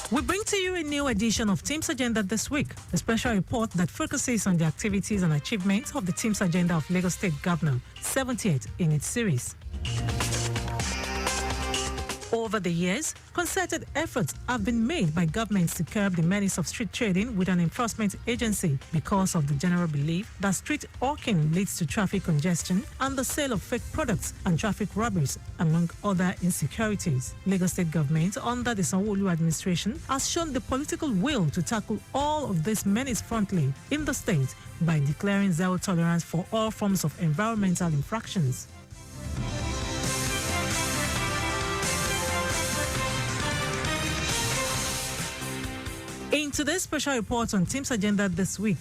We bring to you a new edition of T.H.E.M.ES Agenda this week, a special report that focuses on the activities and achievements of the T.H.E.M.ES Agenda of Lagos State Governor, 78th in its series. Over the years, concerted efforts have been made by governments to curb the menace of street trading with an enforcement agency because of the general belief that street hawking leads to traffic congestion and the sale of fake products and traffic robberies, among other insecurities. Lagos State government, under the Sanwo-Olu administration, has shown the political will to tackle all of this menace frontally in the state by declaring zero tolerance for all forms of environmental infractions. In today's special report on T.H.E.M.ES Agenda this week,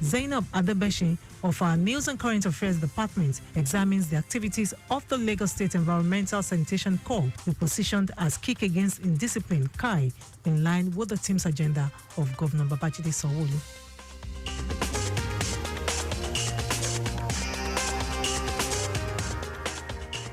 Zainab Adebeshi of our News and Current Affairs Department examines the activities of the Lagos State Environmental Sanitation Corp, repositioned as Kick Against Indiscipline (KAI), in line with the T.H.E.M.ES Agenda of Governor Babajide Sanwo-Olu.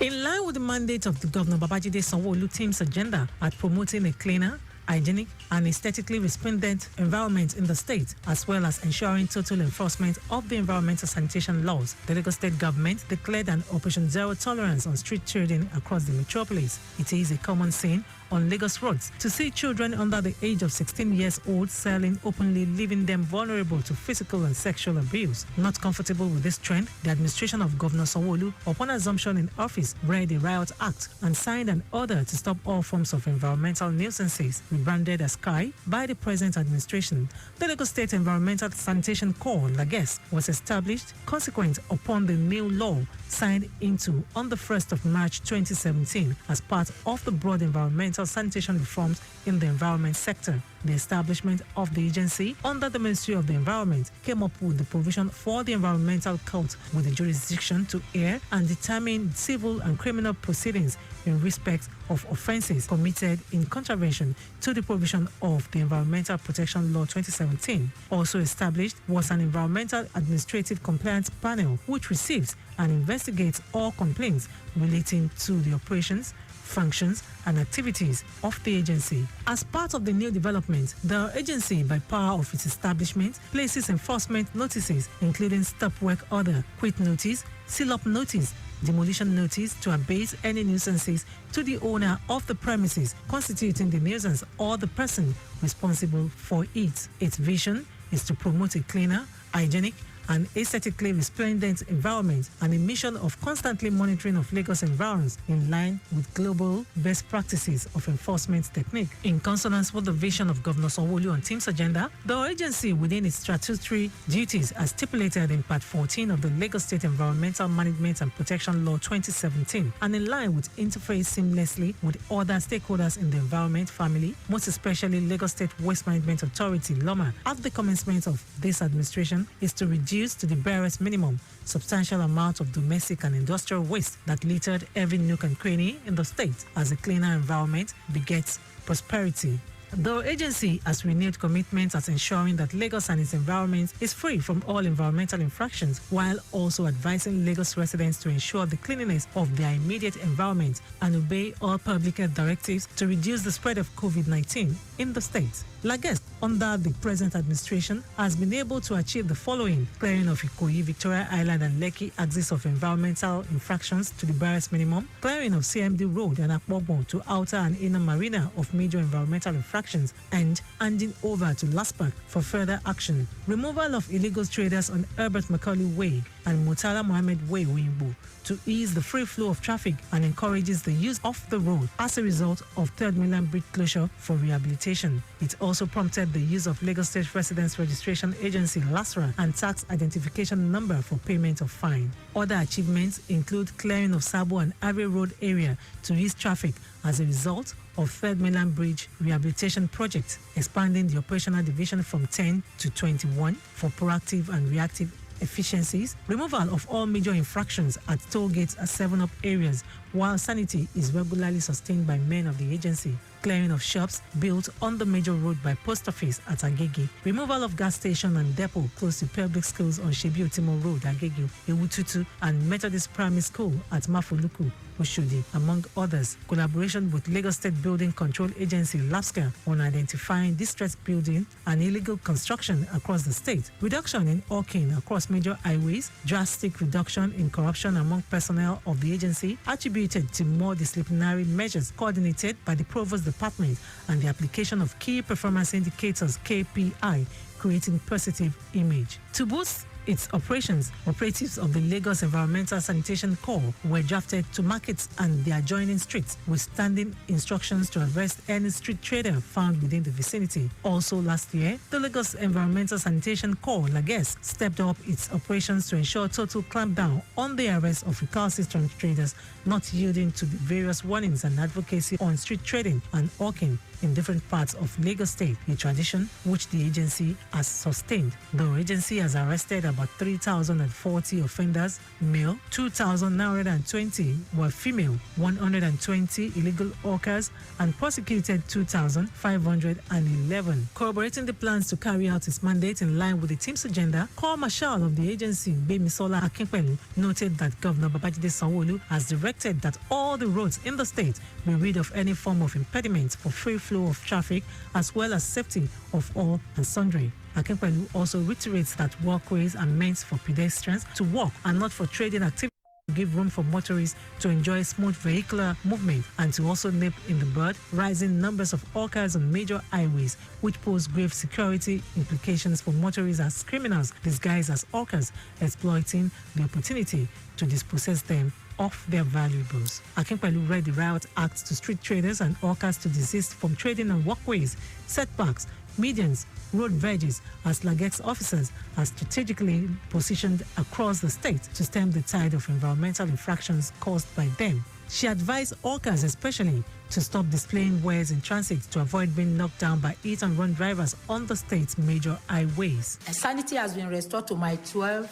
In line with the mandate of the Governor Babajide Sanwo-Olu T.H.E.M.ES Agenda at promoting a cleaner, hygienic and aesthetically resplendent environment in the state, as well as ensuring total enforcement of the environmental sanitation laws, the Lagos State government declared an Operation Zero Tolerance on street trading across the metropolis. It is a common scene on Lagos roads to see children under the age of 16 years old selling openly, leaving them vulnerable to physical and sexual abuse. Not comfortable with this trend, the administration of Governor Sanwo-Olu, upon assumption in office, read a riot act and signed an order to stop all forms of environmental nuisances, rebranded as KAI by the present administration. The Lagos State Environmental Sanitation Corp, LAGES, was established consequent upon the new law signed into on the 1st of March 2017 as part of the broad environmental sanitation reforms in the environment sector. The establishment of the agency under the Ministry of the Environment came up with the provision for the environmental court with the jurisdiction to hear and determine civil and criminal proceedings in respect of offences committed in contravention to the provision of the Environmental Protection Law 2017. Also established was an Environmental Administrative Compliance Panel which receives and investigates all complaints relating to the operations, functions and activities of the agency. As part of the new development, the agency, by power of its establishment, places enforcement notices including stop work order, quit notice, seal up notice, demolition notice to abate any nuisances to the owner of the premises constituting the nuisance or the person responsible for it. Its vision is to promote a cleaner, hygienic and aesthetically resplendent environment and a mission of constantly monitoring of Lagos environs in line with global best practices of enforcement technique. In consonance with the vision of Governor Sanwo-Olu on T.H.E.M.ES Agenda, the agency within its statutory duties as stipulated in Part 14 of the Lagos State Environmental Management and Protection Law 2017 and in line with interface seamlessly with other stakeholders in the environment family, most especially Lagos State Waste Management Authority (LOMA), at the commencement of this administration is to reduce to the barest minimum substantial amount of domestic and industrial waste that littered every nook and cranny in the state, as a cleaner environment begets prosperity. The agency has renewed commitments at ensuring that Lagos and its environment is free from all environmental infractions, while also advising Lagos residents to ensure the cleanliness of their immediate environment and obey all public health directives to reduce the spread of COVID-19 in the state. LAGES, under the present administration, has been able to achieve the following: clearing of Ikoyi, Victoria Island and Lekki axis of environmental infractions to the barest minimum, clearing of CMD Road and Akpogbo to outer and inner marina of major environmental infractions, and handing over to LASPAC for further action. Removal of illegal traders on Herbert Macaulay Way and Murtala Mohammed Way, Oyingbo, to ease the free flow of traffic and encourages the use of the road as a result of Third Mainland Bridge closure for rehabilitation. It also prompted the use of Lagos State Residence Registration Agency (LASRA) and tax identification number for payment of fine. Other achievements include clearing of Sabo and Ave Road area to ease traffic as a result of Third Mainland Bridge rehabilitation project, expanding the operational division from 10 to 21 for proactive and reactive efficiencies, removal of all major infractions at toll gates at 7-Up areas, while sanity is regularly sustained by men of the agency, clearing of shops built on the major road by post office at Agege, removal of gas station and depot close to public schools on Shebi Otimo Road, Agege, Ewututu, and Methodist Primary School at Mafoluku, Oshodi, among others. Collaboration with Lagos State Building Control Agency (LAPSCA) on identifying distressed building and illegal construction across the state. Reduction in hawking across major highways. Drastic reduction in corruption among personnel of the agency, attributed to more disciplinary measures coordinated by the Provost Department and the application of key performance indicators (KPI), creating positive image. To boost its operations, operatives of the Lagos Environmental Sanitation Corp were drafted to markets and the adjoining streets with standing instructions to arrest any street trader found within the vicinity. Also last year, the Lagos Environmental Sanitation Corp (LAGES) stepped up its operations to ensure total clampdown on the arrest of recalcitrant traders not yielding to the various warnings and advocacy on street trading and hawking in different parts of Lagos State, a tradition which the agency has sustained. The agency has arrested about 3,040 offenders, male, 2,920 were female, 120 illegal hawkers, and prosecuted 2,511. Corroborating the plans to carry out its mandate in line with the T.H.E.M.ES Agenda, Corps Marshal of the agency, Gbemisola Akinpelu, noted that Governor Babajide Sanwo-Olu has directed that all the roads in the state be rid of any form of impediment for free flow of traffic as well as safety of all and sundry. Akinpelu also reiterates that walkways are meant for pedestrians to walk and not for trading activities, to give room for motorists to enjoy smooth vehicular movement and to also nip in the bud rising numbers of hawkers on major highways, which pose grave security implications for motorists as criminals disguised as hawkers, exploiting the opportunity to dispossess them of their valuables. Akinpelu read the Riot Act to street traders and hawkers to desist from trading on walkways, setbacks, medians, road verges, as LAGEX officers are strategically positioned across the state to stem the tide of environmental infractions caused by them. She advised hawkers especially to stop displaying wares in transit to avoid being knocked down by hit-and-run drivers on the state's major highways. Sanity has been restored to my 12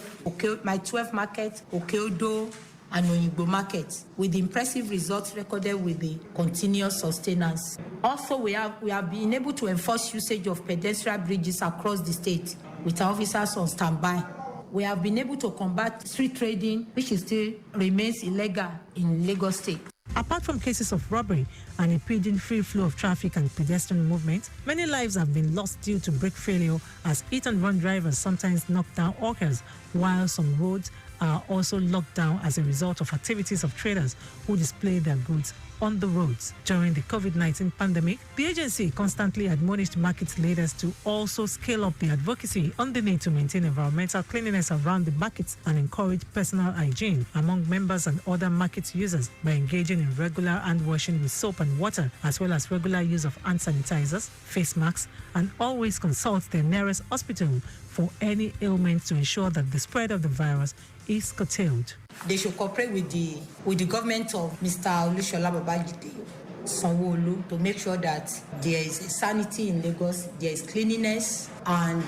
market, Okeodo, and Oyigbo markets, with the impressive results recorded with the continuous sustenance. Also, we have been able to enforce usage of pedestrian bridges across the state with our officers on standby. We have been able to combat street trading, which still remains illegal in Lagos State. Apart from cases of robbery and impeding free flow of traffic and pedestrian movement, many lives have been lost due to brake failure as hit-and-run drivers sometimes knock down hawkers, while some roads are also locked down as a result of activities of traders who display their goods on the roads. During the COVID-19 pandemic, the agency constantly admonished market leaders to also scale up the advocacy on the need to maintain environmental cleanliness around the markets and encourage personal hygiene among members and other market users by engaging in regular hand washing with soap and water, as well as regular use of hand sanitizers, face masks, and always consult their nearest hospital for any ailment to ensure that the spread of the virus is curtailed. They should cooperate with the government of Mr. Olusola Babajide, Sanwo-Olu, to make sure that there is sanity in Lagos, there is cleanliness, and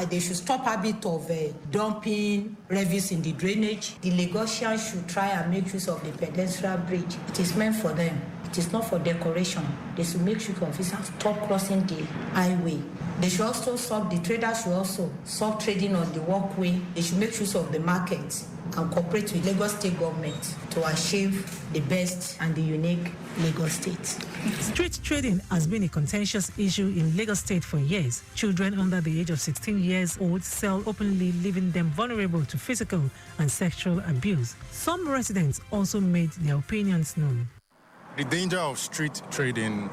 they should stop habit of dumping refuse in the drainage. The Lagosians should try and make use of the pedestrian bridge. It is meant for them. It is not for decoration. They should make sure officers stop crossing the highway. They should also stop, the traders should also stop trading on the walkway. They should make use of the markets and cooperate with Lagos State government to achieve the best and the unique Lagos State. Street trading has been a contentious issue in Lagos State for years. Children under the age of 16 years old sell openly, leaving them vulnerable to physical and sexual abuse. Some residents also made their opinions known. The danger of street trading,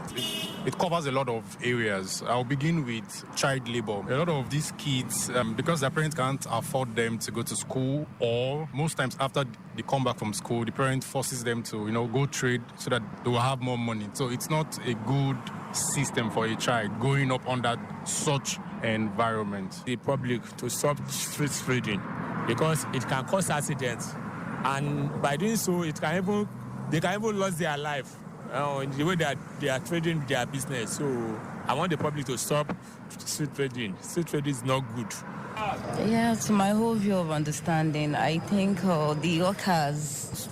it covers a lot of areas. I'll begin with child labor. A lot of these kids, because their parents can't afford them to go to school, or most times after they come back from school, the parent forces them to, go trade so that they will have more money. So it's not a good system for a child going up under such environment. The public to stop street trading because it can cause accidents, and by doing so, they can even lose their life in the way that they are trading their business. So I want the public to stop street trading. Street trading is not good. Yeah, to my whole view of understanding, I think the hawkers,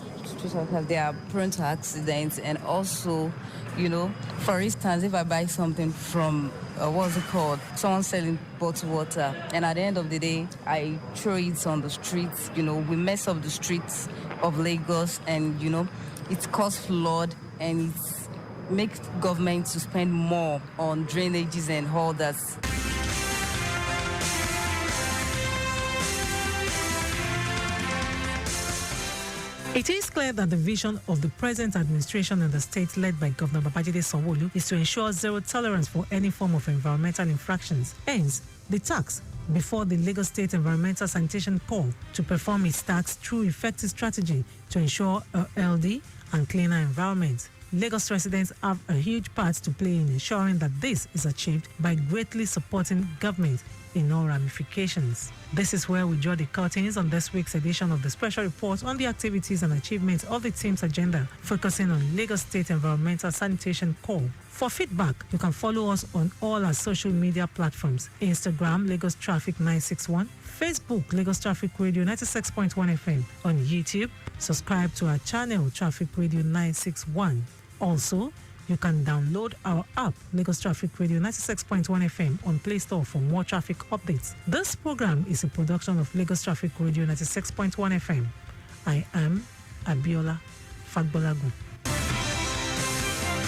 they are prone to accidents, and also, for instance, if I buy something from, someone selling bottled water, and at the end of the day, I throw it on the streets, we mess up the streets of Lagos, and, it causes flood, and it makes government to spend more on drainages and all that. It is clear that the vision of the present administration in the state led by Governor Babajide Sanwo-Olu is to ensure zero tolerance for any form of environmental infractions. Hence, the task before the Lagos State Environmental Sanitation Corp to perform its tasks through effective strategy to ensure a healthy and cleaner environment. Lagos residents have a huge part to play in ensuring that this is achieved by greatly supporting government in all ramifications. This is where we draw the curtains on this week's edition of the special report on the activities and achievements of the T.H.E.M.ES Agenda, focusing on Lagos State Environmental Sanitation Corp. For feedback, you can follow us on all our social media platforms: Instagram, Lagos Traffic 961, Facebook, Lagos Traffic Radio 96.1 FM. On YouTube, subscribe to our channel, Traffic Radio 961. Also, you can download our app, Lagos Traffic Radio 96.1 FM, on Play Store for more traffic updates. This program is a production of Lagos Traffic Radio 96.1 FM. I am Abiola Fagbolagun.